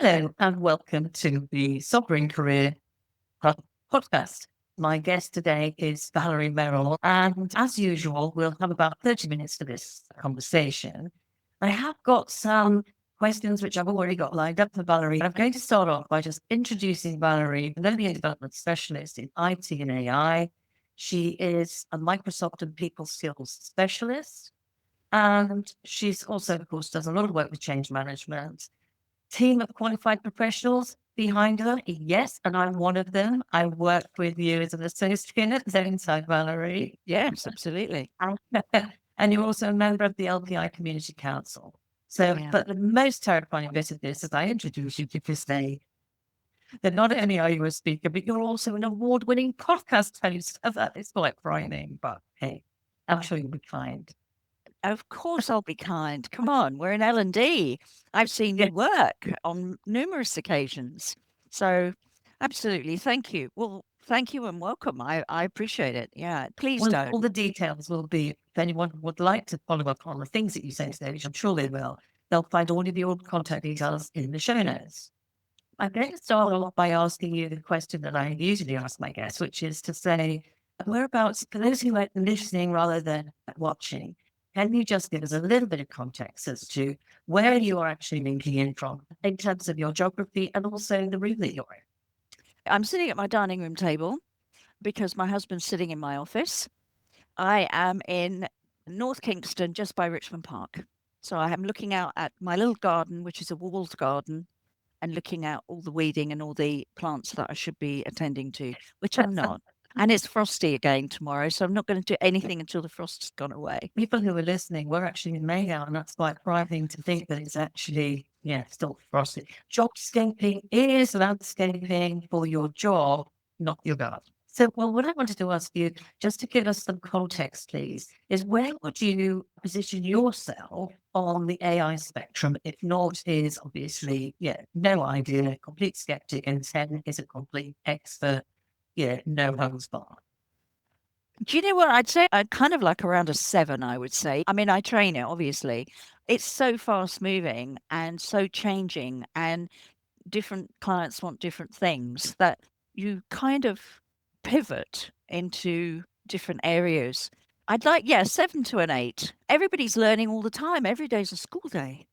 Hello and welcome to the Sovereign Career podcast. My guest today is Valerie Merrill, and as usual, we'll have about 30 minutes for this conversation. I have got some questions which I've already got lined up for Valerie. I'm going to start off by just introducing Valerie, a learning and development specialist in IT and AI. She is a Microsoft and people skills specialist, and she's also, of course, does a lot of work with change management. Team of qualified professionals behind her. Yes, and I'm one of them. I work with you as an associate at Zenside, Valerie. Yes, absolutely. And and you're also a member of the LPI Community Council. So, Yeah. but the most terrifying bit of this is I introduce you because that not only are you a speaker, but you're also an award-winning podcast host. That is quite frightening, but hey, I'm sure you'll be kind. Of course I'll be kind. Come on, we're in L&D. I've seen you work on numerous occasions. So absolutely. Thank you. Well, thank you and welcome. I appreciate it. Yeah. Please Well, don't. all the details will be, if anyone would like to follow up on the things that you say today, which I'm sure they will, they'll find all of your contact details in the show notes. I'm going to start off by asking you the question that I usually ask my guests, which is to say, whereabouts, for those who are listening rather than watching, can you just give us a little bit of context as to where you are actually linking in from in terms of your geography and also the room that you're in? I'm sitting at my dining room table because my husband's sitting in my office. I am in North Kingston, just by Richmond Park. So I am looking out at my little garden, which is a walled garden, and looking at all the weeding and all the plants that I should be attending to, which I'm not. And it's frosty again tomorrow, so I'm not going to do anything until the frost's gone away. People who are listening, we're actually in May now, and that's quite frightening to think that it's actually, still frosty. Jobscaping is landscaping for your job, not your garden. So, well, what I wanted to ask you, just to give us some context, please, is where would you position yourself on the AI spectrum? If naught is obviously, no idea, complete skeptic, and 10 is a complete expert, no holds barred. Do you know what I'd say? I'd kind of like around a 7, I would say. I mean, I train it, obviously. It's so fast moving and so changing, and different clients want different things that you kind of pivot into different areas. I'd like, yeah, 7 to an 8. Everybody's learning all the time. Every day's a school day.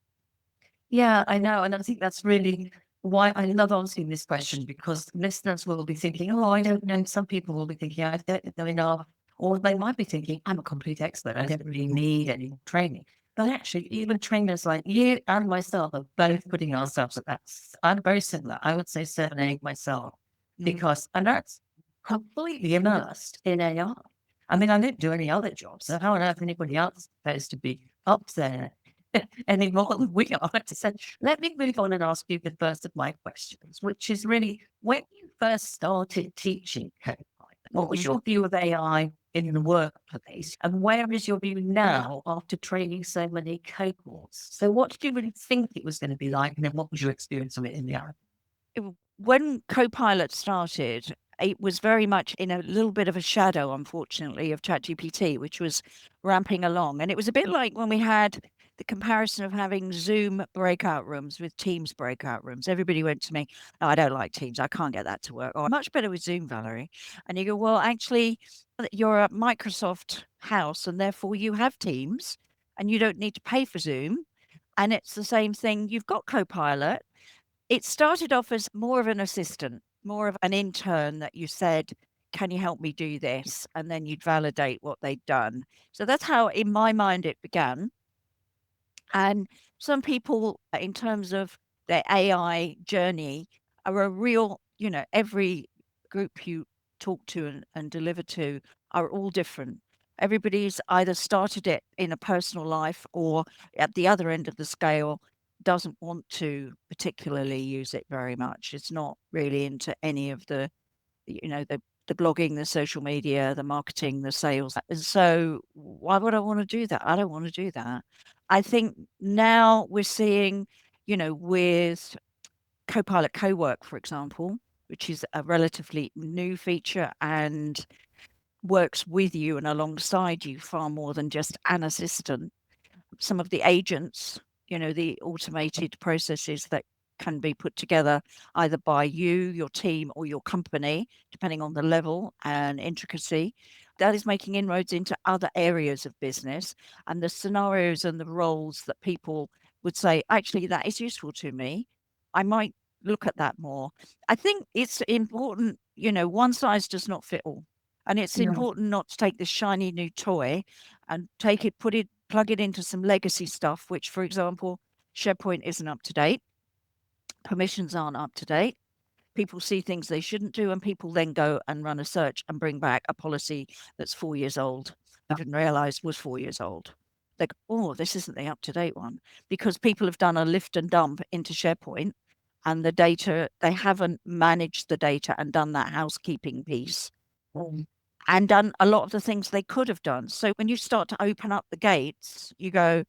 Yeah, I know. And I think that's really why I love answering this question, because listeners will be thinking, oh, I don't know. Some people will be thinking, I don't know enough. Or they might be thinking, I'm a complete expert. I don't really need any training. But actually, even trainers like you and myself are both putting ourselves at that. I'm very similar. I would say 7, 8 myself, Mm. because, and that's completely immersed in AI. I mean, I don't do any other jobs. So how on earth anybody else is supposed to be up there anymore than we are? So let me move on and ask you the first of my questions, which is really when you first started teaching Copilot, what was your view of AI in the workplace? And where is your view now after training so many cohorts? So what did you really think it was going to be like? And then what was your experience of it in the end? When Copilot started, it was very much in a little bit of a shadow, unfortunately, of ChatGPT, which was ramping along. And it was a bit like when we had the comparison of having Zoom breakout rooms with Teams breakout rooms. Everybody went to me, "Oh, I don't like Teams. I can't get that to work." "Oh, much better with Zoom, Valerie." And you go, "Well, actually, you're a Microsoft house, and therefore you have Teams, and you don't need to pay for Zoom. And it's the same thing. You've got Copilot. It started off as more of an assistant, more of an intern that you said, "Can you help me do this?" And then you'd validate what they'd done. So that's how, in my mind, it began. And some people, in terms of their AI journey, are a real, every group you talk to and deliver to are all different. Everybody's either started it in a personal life or at the other end of the scale doesn't want to particularly use it very much. It's not really into any of the blogging, the social media, the marketing, the sales. And so why would I want to do that? I don't want to do that. I think now we're seeing, with Copilot Co-work, for example, which is a relatively new feature and works with you and alongside you far more than just an assistant. Some of the agents, the automated processes that can be put together either by you, your team, or your company, depending on the level and intricacy. That is making inroads into other areas of business, and the scenarios and the roles that people would say, actually, that is useful to me. I might look at that more. I think it's important, one size does not fit all. And it's No. important not to take this shiny new toy and plug it into some legacy stuff, which, for example, SharePoint isn't up to date. Permissions aren't up to date. People see things they shouldn't do, and people then go and run a search and bring back a policy that's 4 years old. I didn't realize was 4 years old. They go, oh, this isn't the up-to-date one, because people have done a lift and dump into SharePoint, and the data, they haven't managed the data and done that housekeeping piece and done a lot of the things they could have done. So when you start to open up the gates, you go,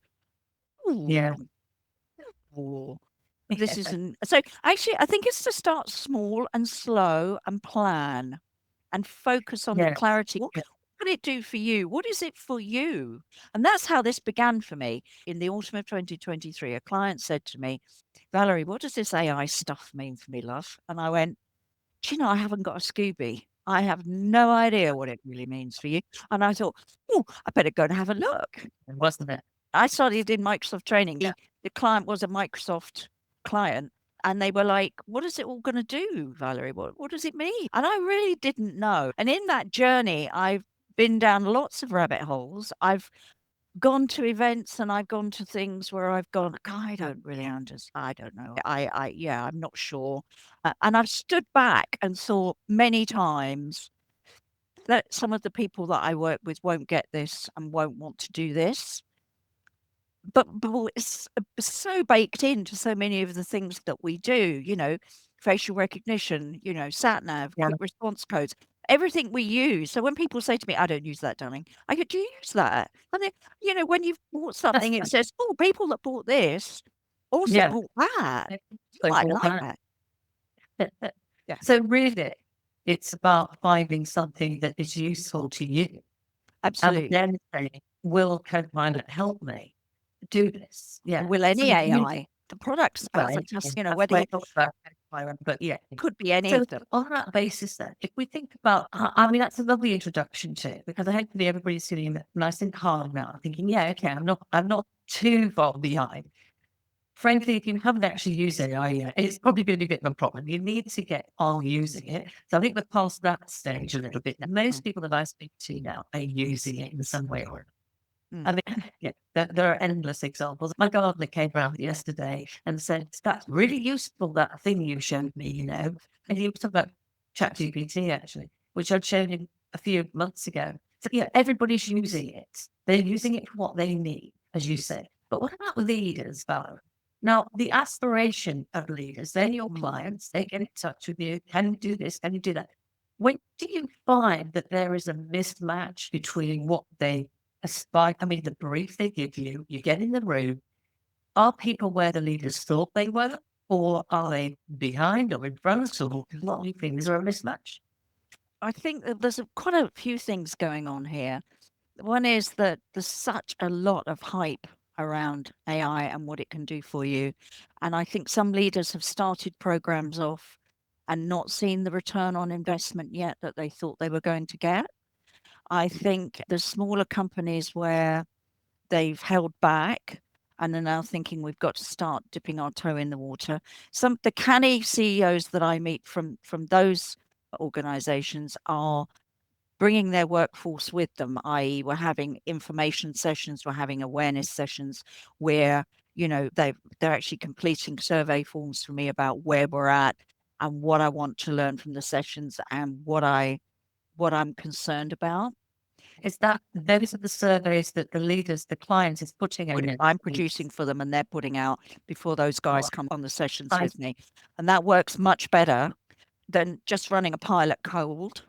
Yeah. ooh, this isn't. So actually, I think it's to start small and slow and plan and focus on the Yeah. clarity. What Yeah. can it do for you? What is it for you? And that's how this began for me. In the autumn of 2023, a client said to me, Valerie, what does this AI stuff mean for me, love? And I went, do you know, I haven't got a Scooby. I have no idea what it really means for you. And I thought, oh, I better go and have a look. Wasn't it? I studied in Microsoft training. Yeah. The client was a Microsoft client. And they were like, what is it all going to do, Valerie? What does it mean? And I really didn't know. And in that journey, I've been down lots of rabbit holes. I've gone to events and I've gone to things where I've gone, I don't really understand. I don't know. Yeah, I'm not sure. And I've stood back and thought many times that some of the people that I work with won't get this and won't want to do this. But it's so baked into so many of the things that we do, facial recognition, sat nav, Yeah. quick response codes, everything we use. So when people say to me, I don't use that, darling, I go, do you use that? And then, when you've bought something, it says, oh, people that bought this also Yeah. bought that. You So might all like that. Yeah, So really, it's about finding something that is useful to you. And absolutely. then saying, will Copilot help me do this? Yeah. Will So any you, AI, the products well, are fantastic, that's whether why you I thought about Copilot, but yeah. could be any So of them. on that basis then, if we think about, I mean, that's a lovely introduction to it, because hopefully everybody's sitting nice and calm now, thinking, yeah, okay, I'm not too far behind. Frankly, if you haven't actually used AI yet, it's probably going to be a bit of a problem. You need to get on using it. So I think we're past that stage a little bit. Now, most people that I speak to now are using it in some way or another. I mean, yeah, there are endless examples. My gardener came around yesterday and said, that's really useful, that thing you showed me, And he was talking about ChatGPT, actually, which I'd shown him a few months ago. So, yeah, everybody's using it. They're using it for what they need, as you say. But what about leaders, Valerie? Now, the aspiration of leaders, they're your clients, they get in touch with you. Can you do this? Can you do that? When do you find that there is a mismatch between what they aspire? I mean, the brief they give you, you get in the room. Are people where the leaders thought they were, or are they behind or in front? Or what do you think? Is there a mismatch? I think that there's quite a few things going on here. One is that there's such a lot of hype around AI and what it can do for you. And I think some leaders have started programs off and not seen the return on investment yet that they thought they were going to get. I think the smaller companies where they've held back and are now thinking we've got to start dipping our toe in the water. The canny CEOs that I meet from those organizations are bringing their workforce with them, i.e., we're having information sessions, we're having awareness sessions where they're actually completing survey forms for me about where we're at and what I want to learn from the sessions and what I'm concerned about. Is that those are the surveys that the leaders, the clients is putting in? I'm producing for them and they're putting out before those guys come on the sessions I- with me. And that works much better than just running a pilot cold,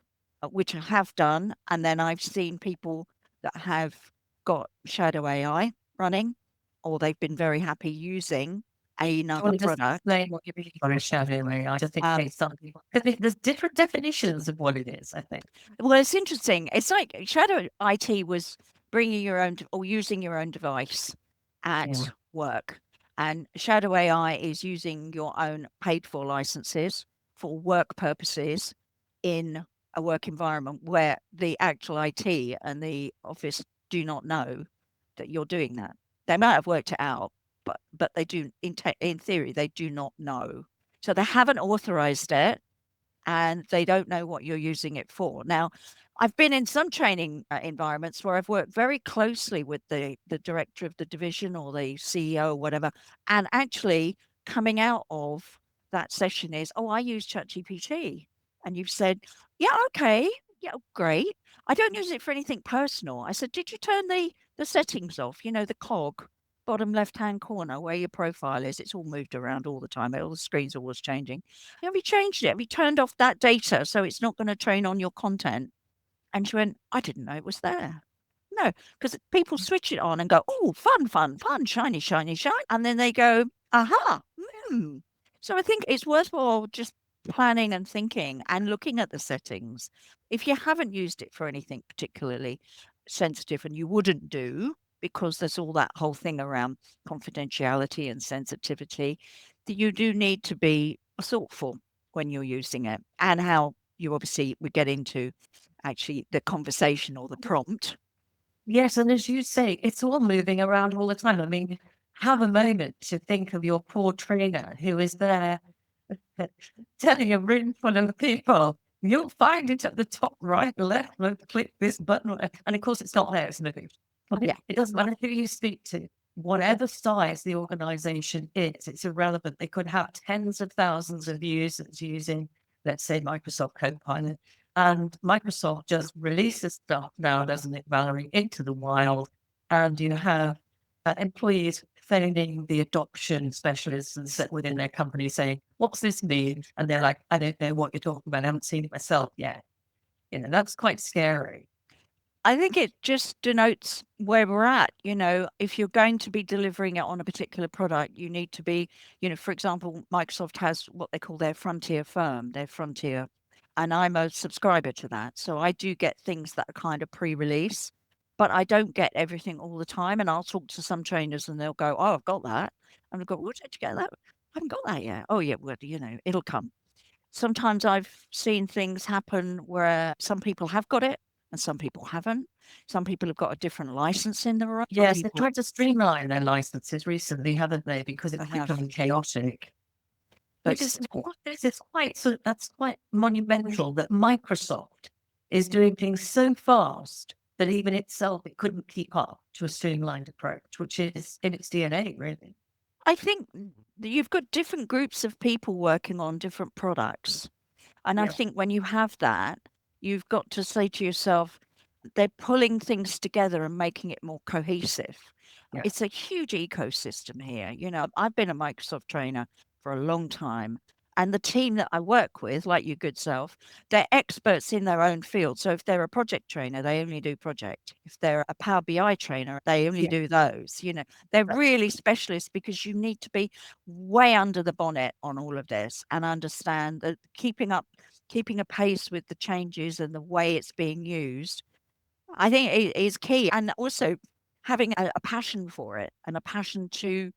which I have done. And then I've seen people that have got shadow AI running, or they've been very happy using another just product. explain what you mean by shadow AI, just in case some people, because there's different definitions of what it is, I think. Well, it's interesting. It's like shadow IT was bringing your own or using your own device at work. And shadow AI is using your own paid for licenses for work purposes in a work environment where the actual IT and the office do not know that you're doing that. They might have worked it out, but they do in theory they do not know. So they haven't authorized it and they don't know what you're using it for. Now, I've been in some training environments where I've worked very closely with the director of the division or the CEO or whatever, and actually coming out of that session is, oh, I use ChatGPT, and you've said, yeah, okay, yeah, great. I don't use it for anything personal. I said, did you turn the settings off? You know, the cog bottom left hand corner where your profile is. It's all moved around all the time. All the screens are always changing. Have you changed it? Have you turned off that data so it's not going to train on your content? And she went, I didn't know it was there. No, because people switch it on and go, oh, fun, fun, fun, shiny, shiny, shine. And then they go, aha. Hmm. So I think it's worthwhile just planning and thinking and looking at the settings. If you haven't used it for anything particularly sensitive and you wouldn't do, because there's all that whole thing around confidentiality and sensitivity, that you do need to be thoughtful when you're using it and how you obviously would get into actually the conversation or the prompt. Yes, and as you say, it's all moving around all the time. I mean, have a moment to think of your poor trainer who is there telling a room full of people, you'll find it at the top right, left, click this button. And of course, it's not there, it's moving. Yeah. It doesn't matter who you speak to, whatever size the organization is, it's irrelevant. They could have tens of thousands of users using, let's say, Microsoft Copilot. And Microsoft just releases stuff now, doesn't it, Valerie, into the wild. And you have employees phoning the adoption specialists and sit within their company saying, what's this mean? And they're like, I don't know what you're talking about. I haven't seen it myself yet. You know, that's quite scary. I think it just denotes where we're at. You know, if you're going to be delivering it on a particular product, you need to be, you know, for example, Microsoft has what they call their frontier firm, their frontier, and I'm a subscriber to that. So I do get things that are kind of pre-release, but I don't get everything all the time. And I'll talk to some trainers and they'll go, oh, I've got that. And I'll go, where did you get that? I haven't got that yet. Oh, yeah, well, you know, it'll come. Sometimes I've seen things happen where some people have got it and some people haven't. Some people have got a different license in the room. Yes, they've tried to streamline their licenses recently, haven't they? Because it's becoming chaotic. But it's quite, so that's quite monumental that Microsoft is doing things so fast that even itself, it couldn't keep up to a streamlined approach, which is in its DNA, really. I think that you've got different groups of people working on different products. And I Yeah. think when you have that, you've got to say to yourself, they're pulling things together and making it more cohesive. Yeah. It's a huge ecosystem here. You know, I've been a Microsoft trainer for a long time. And the team that I work with, like your good self, they're experts in their own field. So if they're a project trainer, they only do project. If they're a Power BI trainer, they only do those. You know, they're really specialists because you need to be way under the bonnet on all of this and understand that keeping a pace with the changes and the way it's being used, I think it is key. And also having a passion for it and a passion to,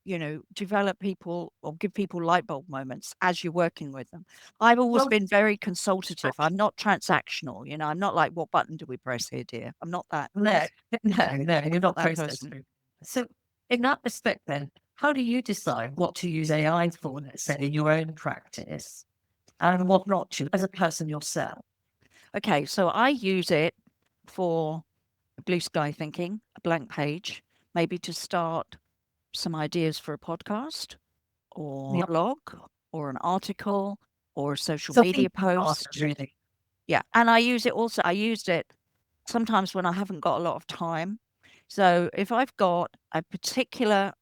you know, develop people or give people light bulb moments as you're working with them. I've always been very consultative. I'm not transactional. You know, I'm not like, what button do we press here, dear? I'm not that. No, no, you're not that person. processing. So in that respect then, how do you decide what to use AI for, let's say, in your own practice and what not to as a person yourself? Okay, so I use it for blue sky thinking, a blank page, maybe to start some ideas for a podcast or Yeah. blog or an article or a social So media post. really. Yeah. And I used it sometimes when I haven't got a lot of time. So if I've got I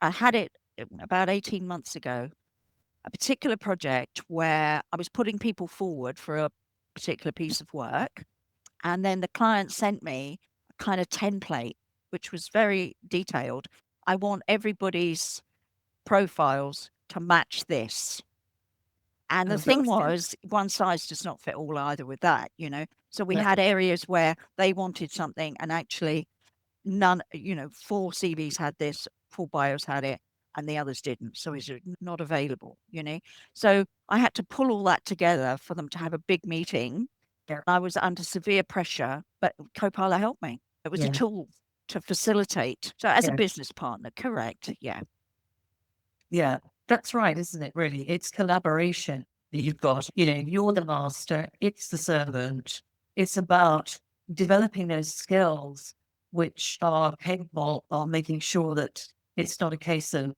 had it about 18 months ago, a particular project where I was putting people forward for a particular piece of work. And then the client sent me a kind of template, which was very detailed. I want everybody's profiles to match this. And the thing was, one size does not fit all either with that, you know. So we had areas where they wanted something and actually none, you know, 4 CVs had this, 4 bios had it. and the others didn't. So it's not available, So I had to pull all that together for them to have a big meeting. Yeah. I was under severe pressure, but Copilot helped me. It was a Yeah. tool to facilitate. So as a Yeah. business partner, correct. Yeah. Yeah. That's right, isn't it? Really, it's collaboration that you've got. You're the master, it's the servant. It's about developing those skills which are capable of making sure that it's not a case of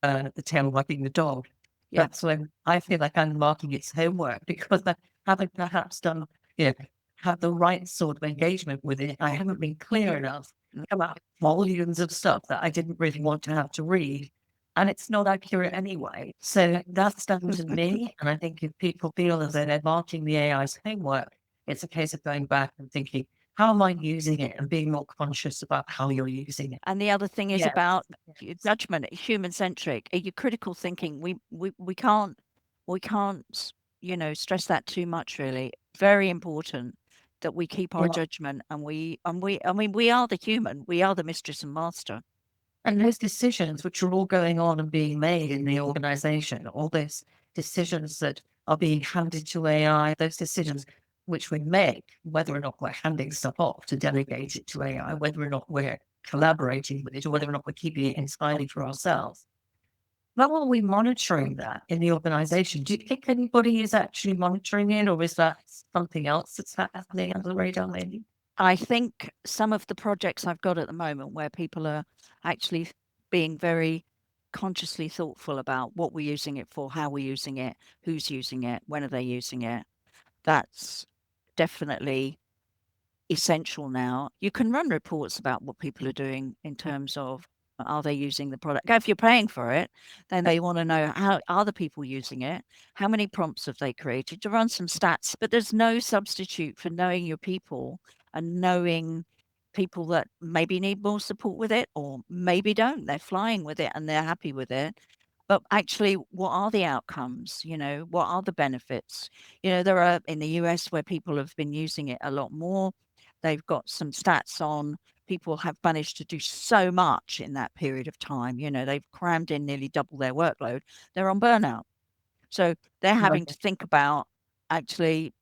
the tail wagging the dog. Yeah. That's when I feel like I'm marking its homework because I haven't perhaps done, have the right sort of engagement with it. I haven't been clear enough about volumes of stuff that I didn't really want to have to read. And it's not accurate anyway. So that's down to me. And I think if people feel as though they're marking the AI's homework, it's a case of going back and thinking, how am I using it, and being more conscious about how you're using it. And the other thing is Yes. about Yes. judgment, human centric, your critical thinking. We can't stress that too much. Really, very important that we keep our Yeah. judgment, and I mean, we are the human, we are the mistress and master. And those decisions which are all going on and being made in the organization, all those decisions that are being handed to AI, those decisions which we make, whether or not we're handing stuff off to delegate it to AI, whether or not we're collaborating with it, or whether or not we're keeping it entirely for ourselves. How are we monitoring that in the organization? Do you think anybody is actually monitoring it, or is that something else that's happening under the radar maybe? I think some of the projects I've got at the moment where people are actually being very consciously thoughtful about what we're using it for, how we're using it, who's using it, when are they using it. That's definitely essential now. You can run reports about what people are doing in terms of, are they using the product? If you're paying for it, then they want to know, how are the people using it? How many prompts have they created? To run some stats, but there's no substitute for knowing your people and knowing people that maybe need more support with it or maybe don't. They're flying with it and they're happy with it. But actually, what are the outcomes? What are the benefits? There are in the US where people have been using it a lot more. They've got some stats on people have managed to do so much in that period of time. They've crammed in nearly double their workload. They're on burnout. So they're having to think about, actually,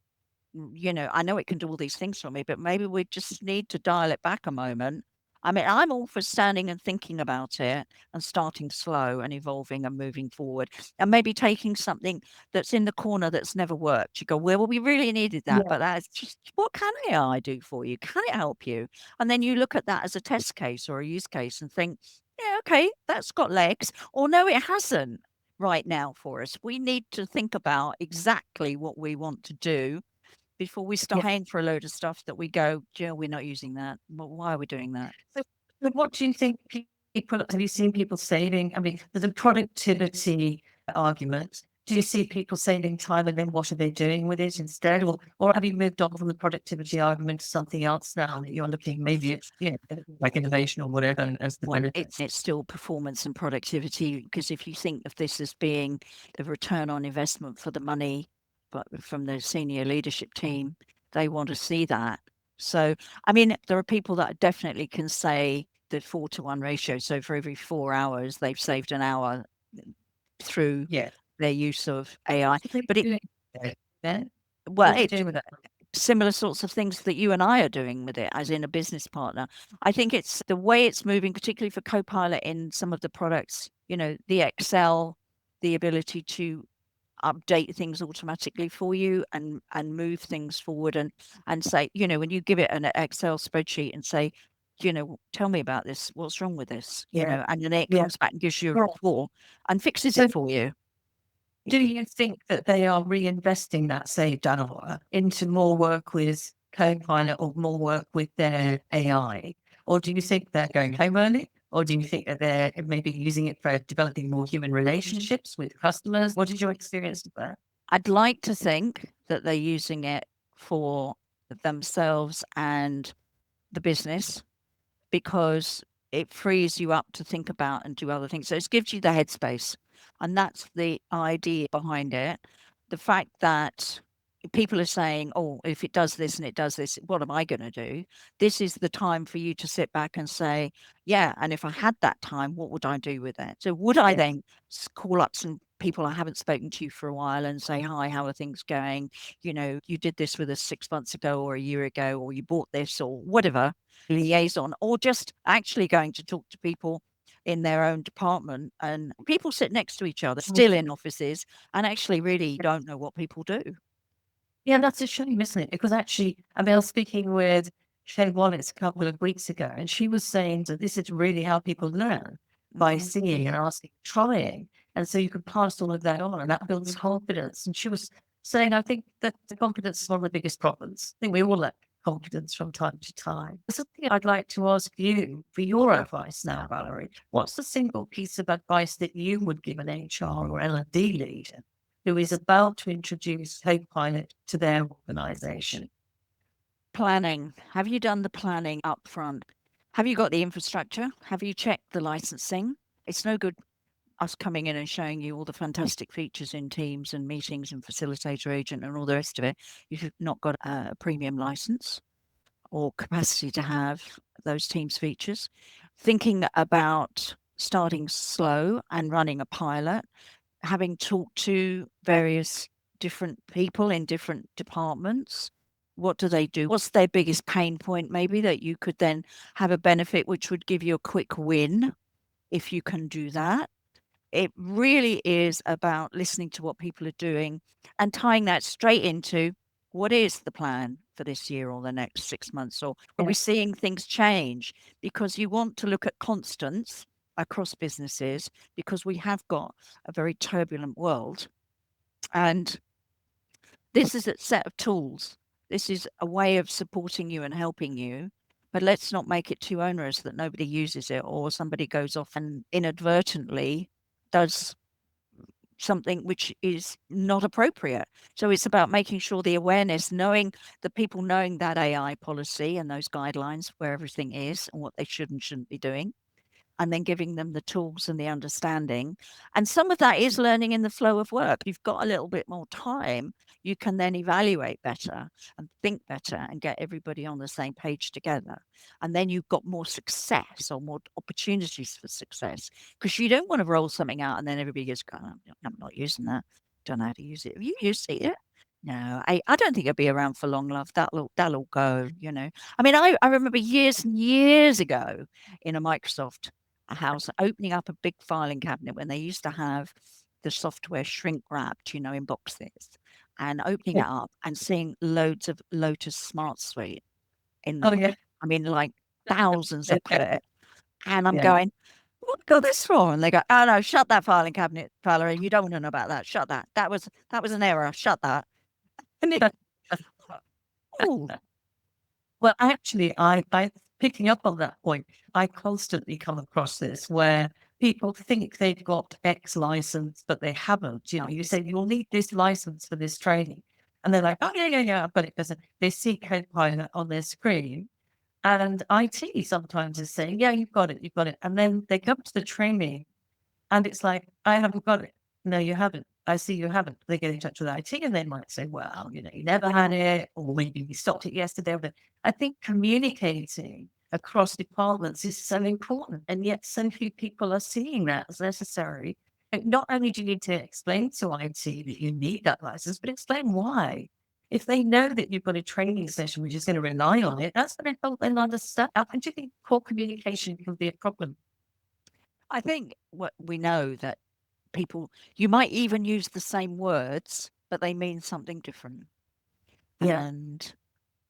I know it can do all these things for me, but maybe we just need to dial it back a moment. I mean, I'm all for standing and thinking about it and starting slow and evolving and moving forward, and maybe taking something that's in the corner that's never worked. You go, well, we really needed that, Yeah. but that's just, what can AI do for you? Can it help you? And then you look at that as a test case or a use case and think, yeah, okay, that's got legs, or no, it hasn't right now for us. We need to think about exactly what we want to do before we start Yeah. paying for a load of stuff that we go, Jill, we're not using that. Well, why are we doing that? So what do you think people, have you seen people saving? I mean, there's a productivity argument. Do you see people saving time, and then what are they doing with it instead? Or have you moved on from the productivity argument to something else now that you're looking, maybe it's, like innovation or whatever as the Well, it's still performance and productivity, because if you think of this as being the return on investment for the money, but from the senior leadership team, they want to see that. So, I mean, there are people that definitely can say the 4-to-1 ratio. So for every 4 hours, they've saved an hour through Yeah. their use of AI. What are they But doing with it then? well, What are they doing with that? similar sorts of things that you and I are doing with it as in a business partner. I think it's the way it's moving, particularly for Copilot in some of the products, the Excel, the ability to update things automatically for you and move things forward and say, when you give it an Excel spreadsheet and say, tell me about this, what's wrong with this, Yeah. and then it Yeah. comes back and gives you a Well, report and fixes so it for you. do you think that they are reinvesting that saved hour into more work with Copilot or more work with their AI? Or do you think they're going home early? Or do you think that they're maybe using it for developing more human relationships with customers? What is your experience of that? I'd like to think that they're using it for themselves and the business, because it frees you up to think about and do other things. So it gives you the headspace. And that's the idea behind it. The fact that, people are saying, oh, if it does this and it does this, what am I going to do? This is the time for you to sit back and say, yeah, and if I had that time, what would I do with it? So would I Yeah. then call up some people I haven't spoken to for a while and say, hi, how are things going? You know, you did this with us 6 months ago or a year ago, or you bought this or whatever, liaison, or just actually going to talk to people in their own department, and people sit next to each other still in offices and actually really don't know what people do. Yeah, that's a shame, isn't it? Because actually, I mean, I was speaking with Shay Wallace a couple of weeks ago, and she was saying that this is really how people learn by seeing and asking, trying. And so you can pass all of that on, and that builds confidence. And she was saying, I think that the confidence is one of the biggest problems. I think we all lack confidence from time to time. Something I'd like to ask you for your advice now, Valerie. What's the single piece of advice that you would give an HR or L&D leader who is about to introduce Copilot to their organization? Planning. Have you done the planning up front? Have you got the infrastructure? Have you checked the licensing? It's no good us coming in and showing you all the fantastic features in Teams and meetings and facilitator agent and all the rest of it. You've not got a premium license or capacity to have those Teams features. Thinking about starting slow and running a pilot, having talked to various different people in different departments. What do they do? What's their biggest pain point, maybe, that you could then have a benefit which would give you a quick win if you can do that? It really is about listening to what people are doing and tying that straight into what is the plan for this year or the next 6 months, or are we seeing things change? Because you want to look at constants across businesses, because we have got a very turbulent world, and this is a set of tools. This is a way of supporting you and helping you, but let's not make it too onerous that nobody uses it, or somebody goes off and inadvertently does something which is not appropriate. So it's about making sure the awareness, knowing the people knowing that AI policy and those guidelines where everything is and what they should and shouldn't be doing, and then giving them the tools and the understanding. And some of that is learning in the flow of work. You've got a little bit more time, you can then evaluate better and think better and get everybody on the same page together. And then you've got more success or more opportunities for success, because you don't want to roll something out and then everybody goes, oh, I'm not using that. Don't know how to use it. Have you used it yet? No, I don't think it'll be around for long, love. That'll go, you know. I mean, I remember years and years ago in a Microsoft house opening up a big filing cabinet when they used to have the software shrink wrapped, you know, in boxes, and opening it up and seeing loads of Lotus Smart Suite in Oh, the, yeah. I mean, like thousands of it. And I'm Yeah. going, what got this for? And they go, oh no, shut that filing cabinet, Valerie. You don't want to know about that. Shut that. That was an error. Shut that. And it, oh, Well, actually, I picking up on that point, I constantly come across this where people think they've got X license, but they haven't. You know, you say you'll need this license for this training. And they're like, oh, yeah, yeah, yeah, but it doesn't. They see Copilot on their screen. And IT sometimes is saying, yeah, you've got it, you've got it. And then they come to the training and it's like, I haven't got it. No, you haven't. I see you haven't. They get in touch with IT and they might say, well, you know, you never had it, or maybe we stopped it yesterday. But I think communicating across departments is so important. And yet so few people are seeing that as necessary. And not only do you need to explain to IT that you need that license, but explain why. If they know that you've got a training session which is going to rely on it, that's going to help them understand. How do you think poor communication can be a problem? I think what we know that people, you might even use the same words, but they mean something different. Yeah, And,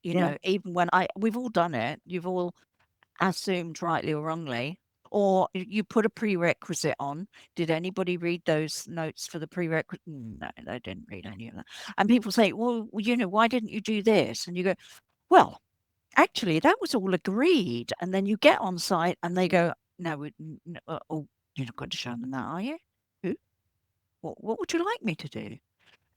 you yeah, know, even when we've all done it, you've all assumed rightly or wrongly, or you put a prerequisite on. Did anybody read those notes for the prerequisite? No, they didn't read any of that. And people say, well, you know, why didn't you do this? And you go, well, actually, that was all agreed. And then you get on site and they go, no, oh, you're not going to show them that, are you? Who? What would you like me to do?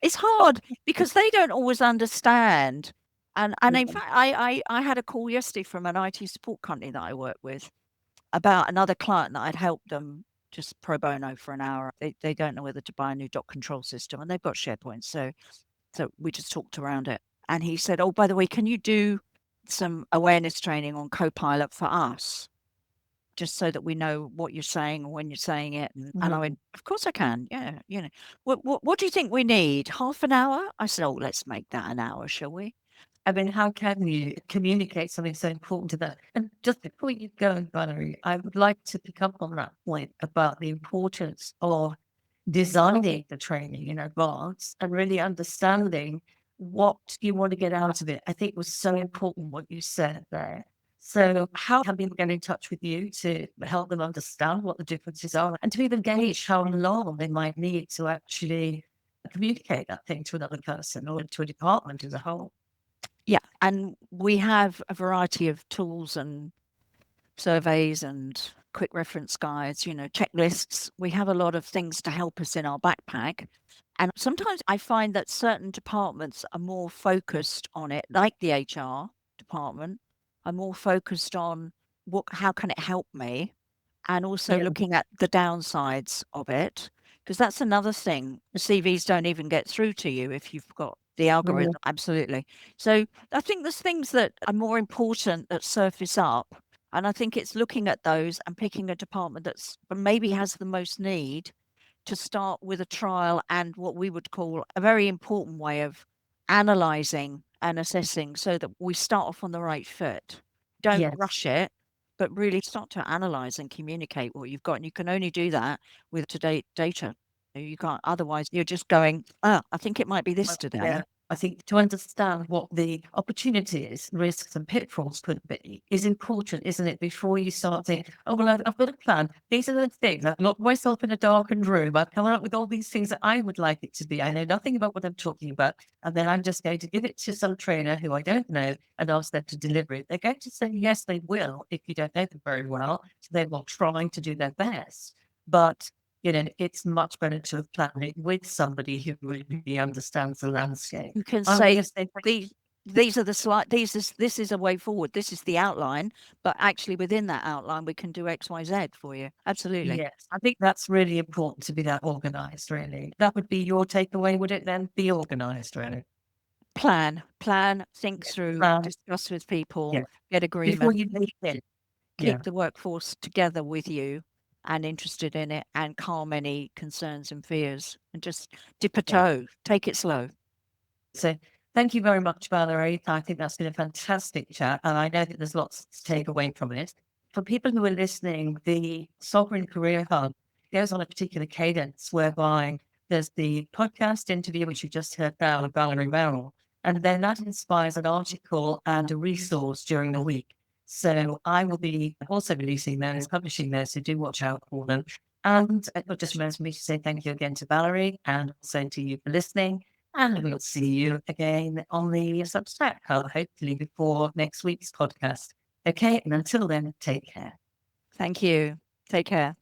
It's hard because they don't always understand. And in fact, I had a call yesterday from an IT support company that I work with about another client that I'd helped them just pro bono for an hour. They don't know whether to buy a new doc control system, and they've got SharePoint. So So we just talked around it. And he said, oh, by the way, can you do some awareness training on Copilot for us? Just so that we know what you're saying and when you're saying it. And I went, of course I can. Yeah. What do you think we need? Half an hour? I said, oh, let's make that an hour, shall we? I mean, how can you communicate something so important to that? And just before you go, Valerie, I would like to pick up on that point about the importance of designing the training in advance and really understanding what you want to get out of it. I think it was so important what you said there. So how can people get in touch with you to help them understand what the differences are and to even gauge how long they might need to actually communicate that thing to another person or to a department as a whole? Yeah. And we have a variety of tools and surveys and quick reference guides, checklists. We have a lot of things to help us in our backpack. And sometimes I find that certain departments are more focused on it, like the HR department, are more focused on how can it help me? And also Yeah. looking at the downsides of it, because that's another thing. The CVs don't even get through to you if you've got the algorithm. Absolutely. So I think there's things that are more important that surface up. And I think it's looking at those and picking a department that's maybe has the most need to start with a trial and what we would call a very important way of analyzing and assessing so that we start off on the right foot. Don't Yes. rush it, but really start to analyze and communicate what you've got. And you can only do that with to-date data. You can't, otherwise you're just going, I think it might be this today. Yeah. I think to understand what the opportunities, risks, and pitfalls could be is important, isn't it? Before you start saying, oh, well, I've got a plan. These are the things. I've locked myself in a darkened room. I've come up with all these things that I would like it to be. I know nothing about what I'm talking about. And then I'm just going to give it to some trainer who I don't know and ask them to deliver it. They're going to say, yes, they will, if you don't know them very well. So they're not trying to do their best. But it's much better to have planned it with somebody who really understands the landscape. You can I'm say going to say these are the this is a way forward. This is the outline, but actually within that outline, we can do X, Y, Z for you. Absolutely. yes. I think that's really important to be that organized, really. That would be your takeaway, would it then? Be organized, really. Plan, think through, Plan, discuss with people, yeah. get Before agreement, you leave it. Yeah. keep the workforce together with you and interested in it and calm any concerns and fears and just dip a Yeah. toe, take it slow. So thank you very much, Valerie. I think that's been a fantastic chat. And I know that there's lots to take away from it. For people who are listening, the Sovereign Career Hub goes on a particular cadence whereby there's the podcast interview, which you just heard now with Valerie Merrill. And then that inspires an article and a resource during the week. So I will be also releasing those, publishing those, so do watch out for them. And it just reminds me to say thank you again to Valerie and also to you for listening. And we'll see you again on the Substack Hub, hopefully before next week's podcast. Okay, and until then, take care. Thank you. Take care.